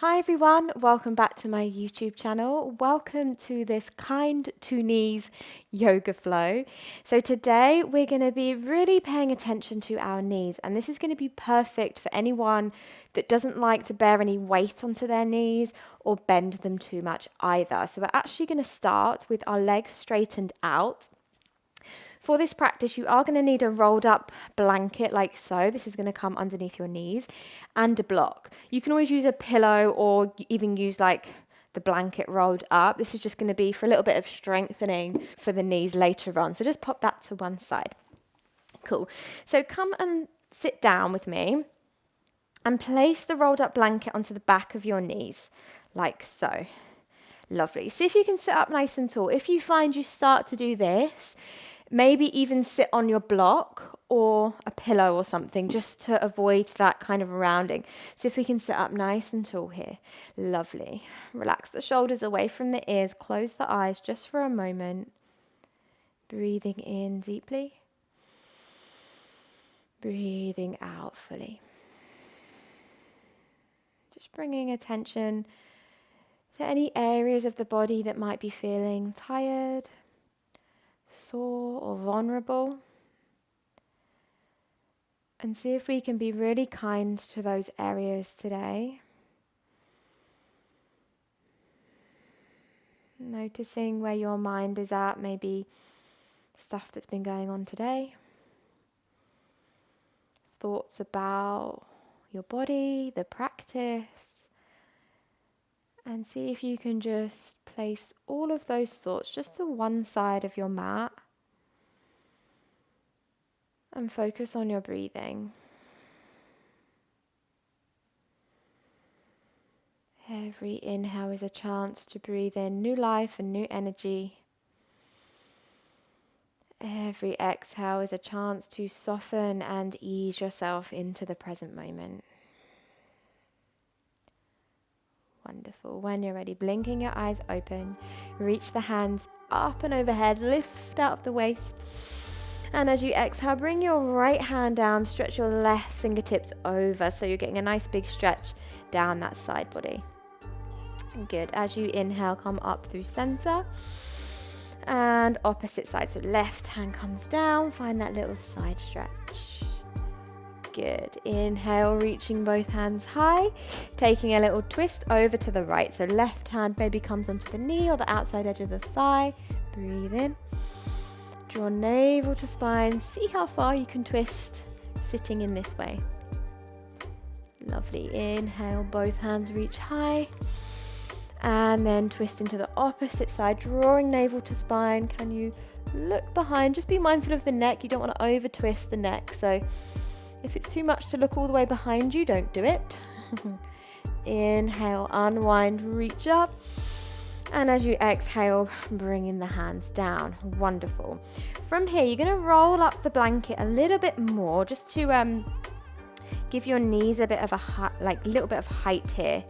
Hi everyone, welcome back to my YouTube channel. Welcome to this kind to knees yoga flow. So today we're going to be really paying attention to our knees, and this is going to be perfect for anyone that doesn't like to bear any weight onto their knees or bend them too much either. So we're actually going to start with our legs straightened out. For this practice, you are going to need a rolled up blanket like so. This is going to come underneath your knees, and a block. You can always use a pillow or even use like the blanket rolled up. This is just going to be for a little bit of strengthening for the knees later on. So just pop that to one side. Cool. So come and sit down with me and place the rolled up blanket onto the back of your knees like so. Lovely. See if you can sit up nice and tall. If you find you start to do this, maybe even sit on your block or a pillow or something just to avoid that kind of rounding. So if we can sit up nice and tall here. Lovely. Relax the shoulders away from the ears. Close the eyes just for a moment. Breathing in deeply. Breathing out fully. Just bringing attention to any areas of the body that might be feeling tired, sore or vulnerable, and see if we can be really kind to those areas today. Noticing where your mind is at, maybe stuff that's been going on today, thoughts about your body, the practice, and see if you can just place all of those thoughts just to one side of your mat and focus on your breathing. Every inhale is a chance to breathe in new life and new energy. Every exhale is a chance to soften and ease yourself into the present moment. Wonderful. When you're ready, blinking your eyes open, reach the hands up and overhead, lift out of the waist. And as you exhale, bring your right hand down, stretch your left fingertips over. So you're getting a nice big stretch down that side body. Good. As you inhale, come up through center and opposite side. So left hand comes down, find that little side stretch. Good. Inhale, reaching both hands high, taking a little twist over to the right. So left hand maybe comes onto the knee or the outside edge of the thigh. Breathe in. Draw navel to spine. See how far you can twist sitting in this way. Lovely. Inhale, both hands reach high. And then twist into the opposite side, drawing navel to spine. Can you look behind? Just be mindful of the neck. You don't want to over twist the neck. So if it's too much to look all the way behind you, don't do it. Inhale, unwind, reach up. And as you exhale, bring in the hands down. Wonderful. From here, you're going to roll up the blanket a little bit more just to give your knees a bit of a little bit of height here.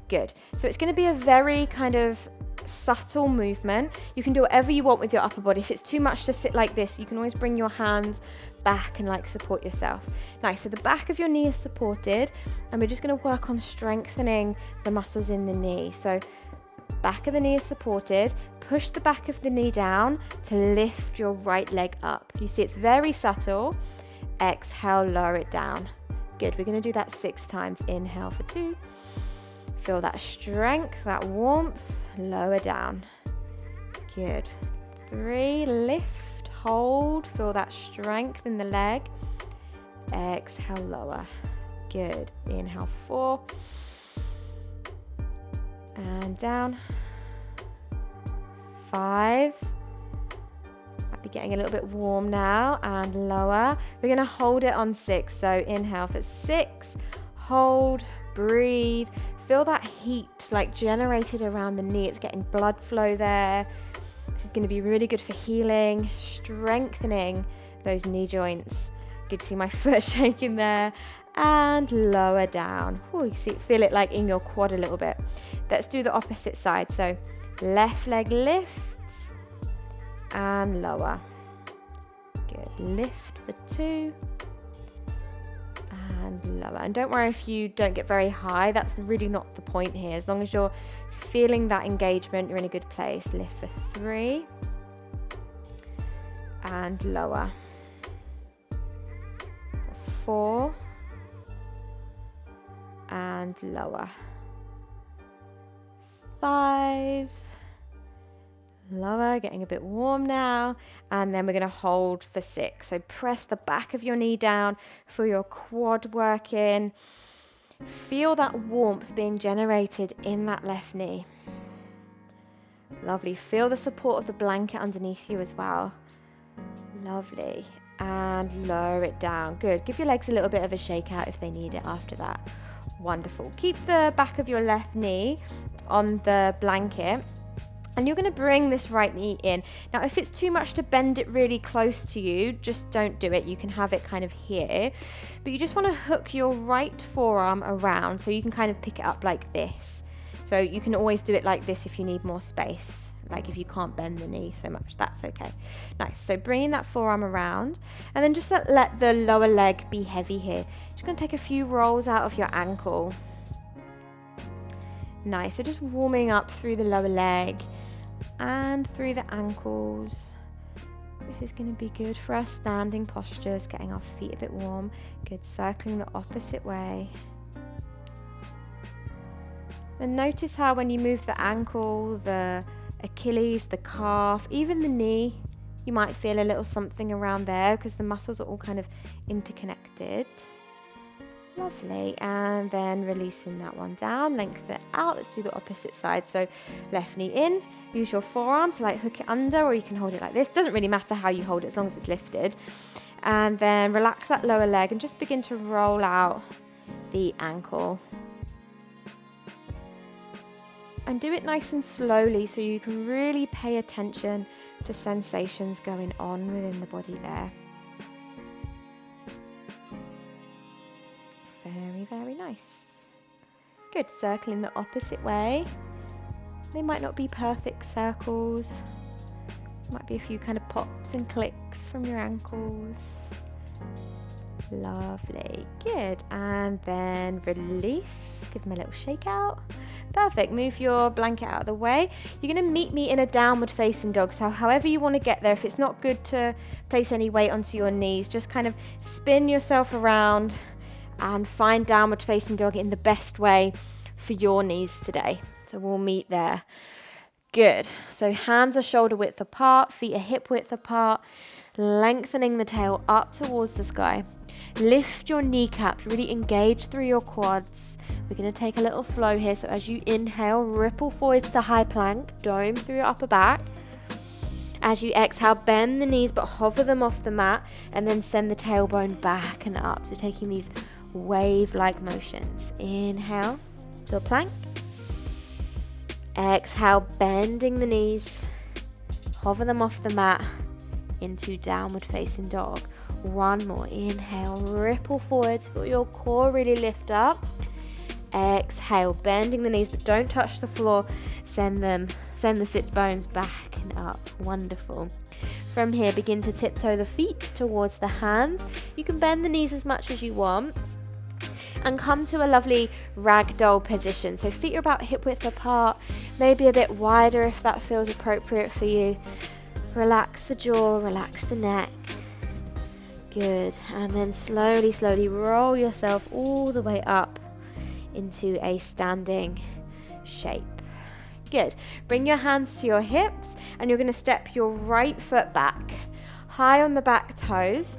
Good. So it's going to be a very kind of subtle movement. You can do whatever you want with your upper body. If it's too much to sit like this, you can always bring your hands back and support yourself. Nice. So the back of your knee is supported, and we're just going to work on strengthening the muscles in the knee. So back of the knee is supported. Push the back of the knee down to lift your right leg up. You see it's very subtle. Exhale, lower it down. Good. We're going to do that 6 times. Inhale for 2. Feel that strength, that warmth. Lower down. Good. 3. Lift, hold. Feel that strength in the leg. Exhale, lower. Good. Inhale, 4. And down. 5. Might be getting a little bit warm now. And lower. We're going to hold it on 6. So inhale for 6. Hold. Breathe. Feel that heat generated around the knee. It's getting blood flow there. This is going to be really good for healing, strengthening those knee joints. Good to see my foot shaking there. And lower down. Ooh, you see, feel it in your quad a little bit. Let's do the opposite side. So left leg lifts and lower. Good. Lift for 2 and lower. And don't worry if you don't get very high, that's really not the point here. As long as you're feeling that engagement, you're in a good place. Lift for 3 and lower. 4 and lower. 5, lower, getting a bit warm now, and then we're going to hold for 6. So press the back of your knee down, feel your quad working, feel that warmth being generated in that left knee. Lovely. Feel the support of the blanket underneath you as well. Lovely. And lower it down. Good. Give your legs a little bit of a shake out if they need it after that. Wonderful. Keep the back of your left knee on the blanket, and you're going to bring this right knee in. Now, if it's too much to bend it really close to you, just don't do it. You can have it kind of here, but you just want to hook your right forearm around so you can kind of pick it up like this. So you can always do it like this if you need more space. Like if you can't bend the knee so much, that's okay. Nice. So bringing that forearm around, and then just let the lower leg be heavy here. Just going to take a few rolls out of your ankle. Nice. So just warming up through the lower leg and through the ankles, which is going to be good for our standing postures, getting our feet a bit warm. Good. Circling the opposite way. And notice how when you move the ankle, the Achilles, the calf, even the knee, you might feel a little something around there because the muscles are all kind of interconnected. Lovely. And then releasing that one down, lengthen it out. Let's do the opposite side. So left knee in, use your forearm to like hook it under, or you can hold it like this. Doesn't really matter how you hold it as long as it's lifted. And then relax that lower leg and just begin to roll out the ankle. And do it nice and slowly so you can really pay attention to sensations going on within the body there. Very, very nice. Good. Circling the opposite way. They might not be perfect circles. Might be a few kind of pops and clicks from your ankles. Lovely. Good. And then release. Give them a little shake out. Perfect. Move your blanket out of the way. You're going to meet me in a downward facing dog. So however you want to get there, if it's not good to place any weight onto your knees, just kind of spin yourself around and find downward facing dog in the best way for your knees today. So we'll meet there. Good. So hands are shoulder width apart, feet are hip width apart, lengthening the tail up towards the sky. Lift your kneecaps, really engage through your quads. We're going to take a little flow here. So as you inhale, ripple forwards to high plank, dome through your upper back. As you exhale, bend the knees but hover them off the mat, and then send the tailbone back and up. So taking these wave-like motions. Inhale to a plank. Exhale, bending the knees, hover them off the mat into downward facing dog. One more. Inhale, ripple forwards, feel your core really lift up. Exhale, bending the knees but don't touch the floor. Send the sit bones back and up. Wonderful. From here, begin to tiptoe the feet towards the hands. You can bend the knees as much as you want and come to a lovely ragdoll position. So feet are about hip width apart, maybe a bit wider if that feels appropriate for you. Relax the jaw, relax the neck. Good. And then slowly, slowly roll yourself all the way up into a standing shape. Good. Bring your hands to your hips and you're going to step your right foot back, high on the back toes,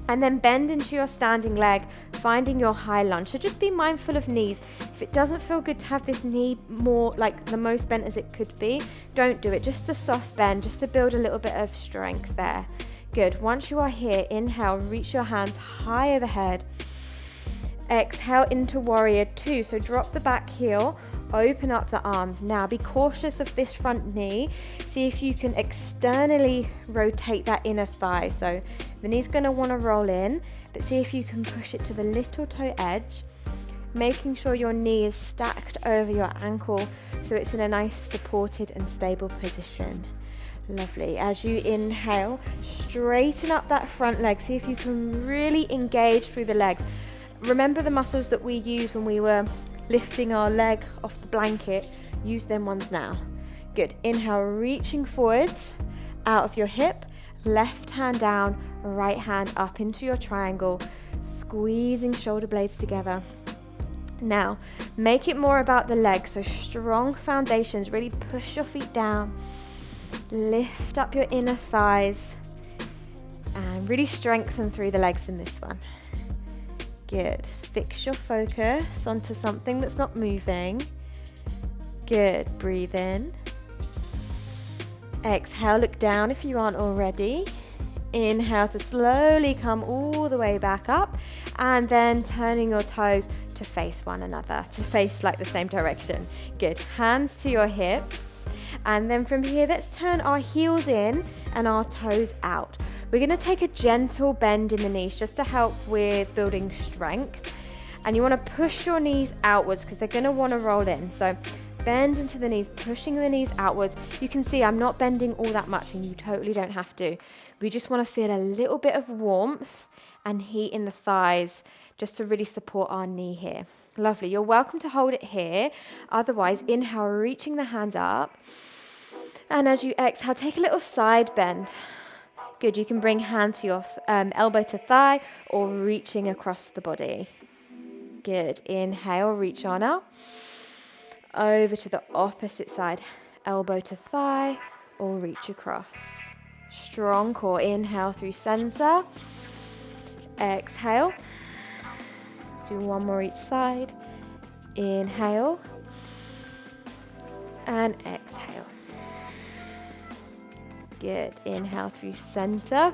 and then bend into your standing leg, finding your high lunge. So just be mindful of knees. If it doesn't feel good to have this knee more like the most bent as it could be, don't do it. Just a soft bend, just to build a little bit of strength there. Good. Once you are here, inhale, reach your hands high overhead. Exhale into warrior two. So drop the back heel, open up the arms. Now be cautious of this front knee. See if you can externally rotate that inner thigh. So the knee's going to want to roll in, but see if you can push it to the little toe edge, making sure your knee is stacked over your ankle so it's in a nice supported and stable position. Lovely. As you inhale, straighten up that front leg. See if you can really engage through the legs. remember the muscles that we used when we were lifting our leg off the blanket. Use them ones now. Good. Inhale, reaching forwards out of your hip, left hand down, right hand up into your triangle, squeezing shoulder blades together. Now, make it more about the legs, so strong foundations, really push your feet down, lift up your inner thighs, and really strengthen through the legs in this one. Good. Fix your focus onto something that's not moving. Good. Breathe in. Exhale, look down if you aren't already. Inhale to slowly come all the way back up, and then turning your toes to face one another, to face like the same direction. Good. Hands to your hips, and then from here let's turn our heels in and our toes out. We're going to take a gentle bend in the knees just to help with building strength, and you want to push your knees outwards because they're going to want to roll in. So bend into the knees, pushing the knees outwards. You can see I'm not bending all that much, and you totally don't have to. We just want to feel a little bit of warmth and heat in the thighs just to really support our knee here. Lovely. You're welcome to hold it here. Otherwise, inhale, reaching the hands up. And as you exhale, take a little side bend. Good. You can bring hand to your elbow to thigh or reaching across the body. Good. Inhale, reach on up. Over to the opposite side. Elbow to thigh or reach across. Strong core. Inhale through center. Exhale. Let's do one more each side. Inhale. And exhale. Good. Inhale through center.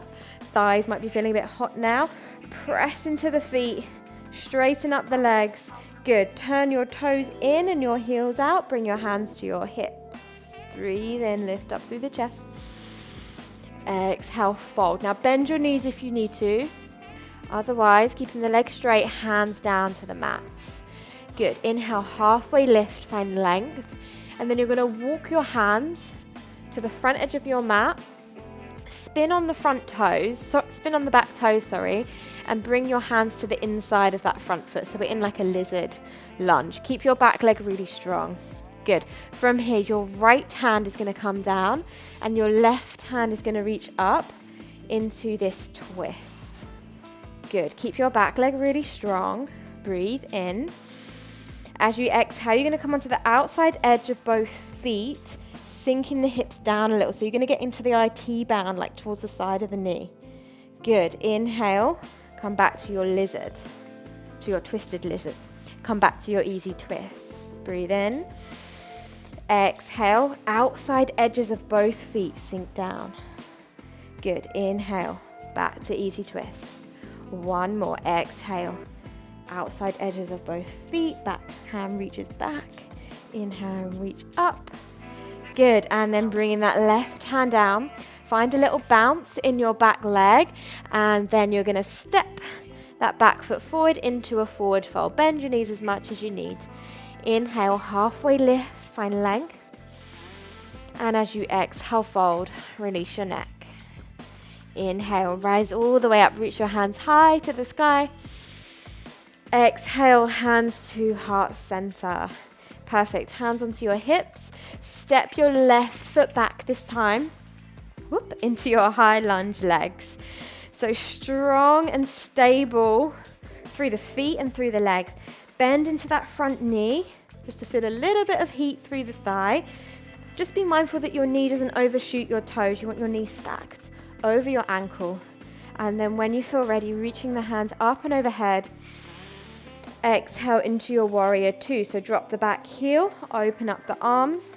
Thighs might be feeling a bit hot now. Press into the feet. Straighten up the legs. Good. Turn your toes in and your heels out. Bring your hands to your hips. Breathe in. Lift up through the chest. Exhale, fold. Now bend your knees if you need to. Otherwise, keeping the legs straight, hands down to the mat. Good. Inhale, halfway lift, find length. And then you're going to walk your hands to the front edge of your mat. Spin on the front toes, spin on the back toes, sorry, and bring your hands to the inside of that front foot. So we're in like a lizard lunge. Keep your back leg really strong. Good. From here, your right hand is going to come down and your left hand is going to reach up into this twist. Good. Keep your back leg really strong. Breathe in. As you exhale, you're going to come onto the outside edge of both feet, sinking the hips down a little. So you're going to get into the IT band, like towards the side of the knee. Good. Inhale. Come back to your lizard, to your twisted lizard. Come back to your easy twist. Breathe in. Exhale, outside edges of both feet sink down. Good. Inhale, back to easy twist. One more. Exhale, outside edges of both feet, back hand reaches back. Inhale, reach up. Good. And then bringing that left hand down, find a little bounce in your back leg, and then you're going to step that back foot forward into a forward fold. Bend your knees as much as you need. Inhale, halfway lift, find length. And as you exhale, fold, release your neck. Inhale, rise all the way up, reach your hands high to the sky. Exhale, hands to heart center. Perfect. Hands onto your hips. Step your left foot back this time. Whoop, into your high lunge legs. So strong and stable through the feet and through the legs. Bend into that front knee just to feel a little bit of heat through the thigh. Just be mindful that your knee doesn't overshoot your toes. You want your knee stacked over your ankle. And then when you feel ready, reaching the hands up and overhead. Exhale into your warrior two. So drop the back heel, open up the arms.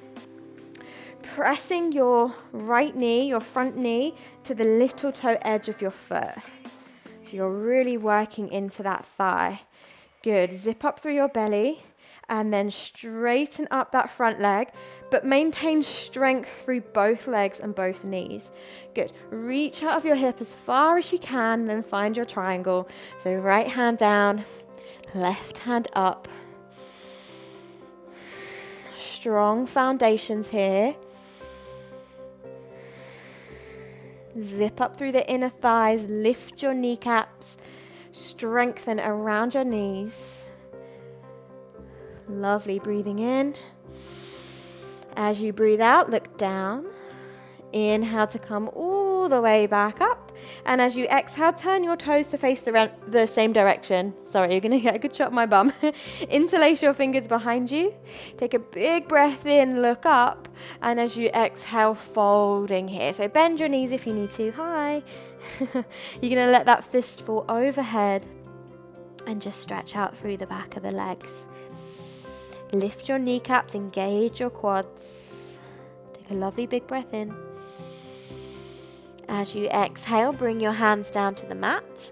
Pressing your right knee, your front knee, to the little toe edge of your foot. So you're really working into that thigh. Good. Zip up through your belly and then straighten up that front leg, but maintain strength through both legs and both knees. Good. Reach out of your hip as far as you can, then find your triangle. So right hand down, left hand up. Strong foundations here. Zip up through the inner thighs, lift your kneecaps, strengthen around your knees. Lovely, breathing in. As you breathe out, look down. Inhale to come all the way back up. And as you exhale, turn your toes to face the same direction. Sorry, you're going to get a good shot of my bum. Interlace your fingers behind you. Take a big breath in, look up. And as you exhale, folding here. So bend your knees if you need to. Hi. You're going to let that fist fall overhead and just stretch out through the back of the legs. Lift your kneecaps, engage your quads. Take a lovely big breath in. As you exhale, bring your hands down to the mat.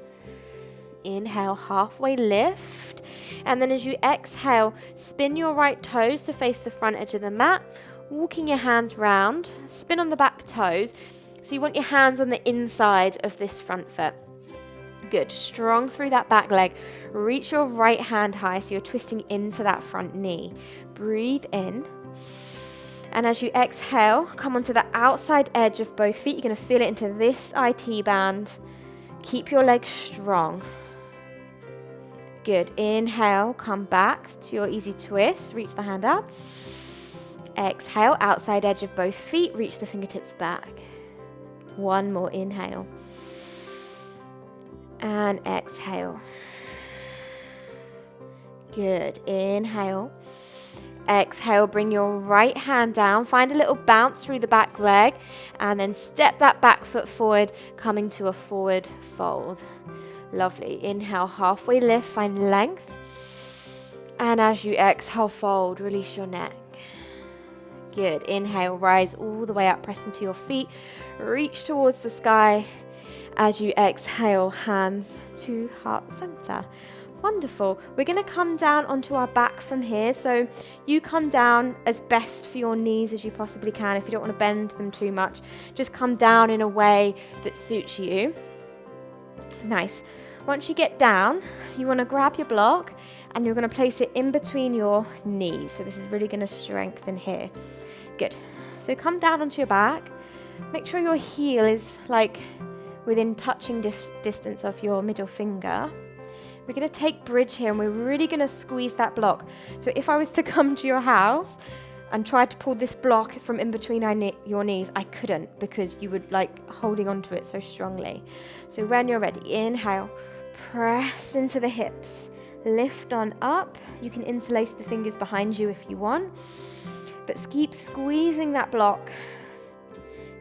Inhale, halfway lift. And then as you exhale, spin your right toes to face the front edge of the mat, walking your hands round. Spin on the back toes. So you want your hands on the inside of this front foot. Good. Strong through that back leg. Reach your right hand high so you're twisting into that front knee. Breathe in. And as you exhale, come onto the outside edge of both feet. You're going to feel it into this IT band. Keep your legs strong. Good. Inhale, come back to your easy twist. Reach the hand up. Exhale, outside edge of both feet. Reach the fingertips back. One more. Inhale. And exhale. Good. Inhale. Exhale, bring your right hand down. Find a little bounce through the back leg. And then step that back foot forward, coming to a forward fold. Lovely. Inhale, halfway lift. Find length. And as you exhale, fold. Release your neck. Good. Inhale, rise all the way up. Press into your feet. Reach towards the sky. As you exhale, hands to heart center. Wonderful. We're going to come down onto our back from here. So you come down as best for your knees as you possibly can. If you don't want to bend them too much, just come down in a way that suits you. Nice. Once you get down, you want to grab your block and you're going to place it in between your knees. So this is really going to strengthen here. Good. So come down onto your back. Make sure your heel is like within touching distance of your middle finger. We're going to take bridge here and we're really going to squeeze that block. So if I was to come to your house and try to pull this block from in between your knees, I couldn't because you would like holding onto it so strongly. So when you're ready, inhale, press into the hips, lift on up. You can interlace the fingers behind you if you want, but keep squeezing that block.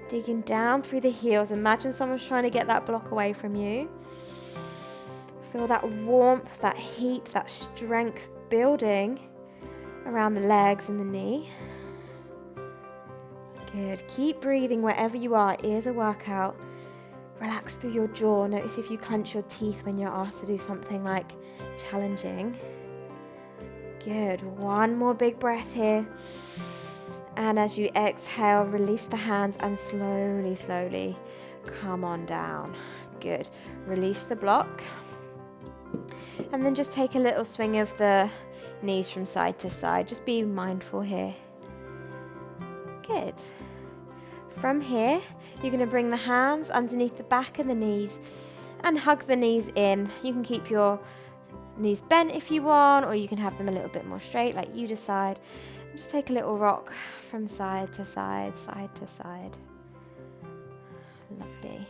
Digging down through the heels. Imagine someone's trying to get that block away from you. Feel that warmth, that heat, that strength building around the legs and the knee. Good. Keep breathing wherever you are. It is a workout. Relax through your jaw. Notice if you clench your teeth when you're asked to do something like challenging. Good. One more big breath here. And as you exhale, release the hands and slowly, slowly come on down. Good. Release the block. And then just take a little swing of the knees from side to side. Just be mindful here. Good. From here, you're going to bring the hands underneath the back of the knees and hug the knees in. You can keep your knees bent if you want, or you can have them a little bit more straight, like you decide. And just take a little rock from side to side, side to side. Lovely.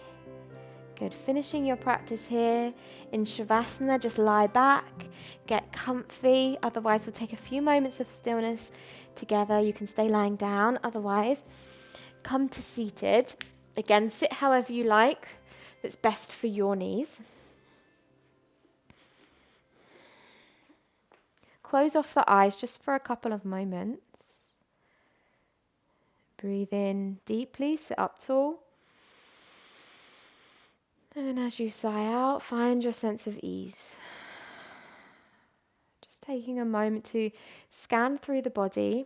Good. Finishing your practice here in Shavasana, just lie back, get comfy. Otherwise, we'll take a few moments of stillness together. You can stay lying down. Otherwise, come to seated. Again, sit however you like. That's best for your knees. Close off the eyes just for a couple of moments. Breathe in deeply, sit up tall. And as you sigh out, find your sense of ease. Just taking a moment to scan through the body.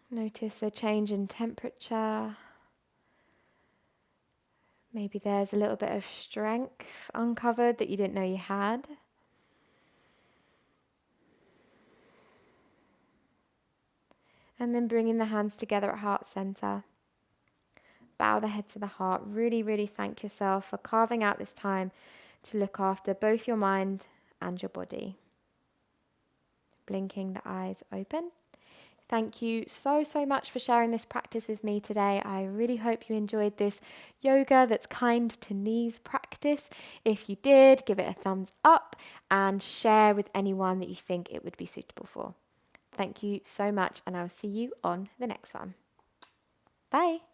Notice a change in temperature. Maybe there's a little bit of strength uncovered that you didn't know you had. And then bringing the hands together at heart center. bow the head to the heart. Really, really thank yourself for carving out this time to look after both your mind and your body. Blinking the eyes open. Thank you so, so much for sharing this practice with me today. I really hope you enjoyed this yoga that's kind to knees practice. If you did, give it a thumbs up and share with anyone that you think it would be suitable for. Thank you so much, and I'll see you on the next one. Bye.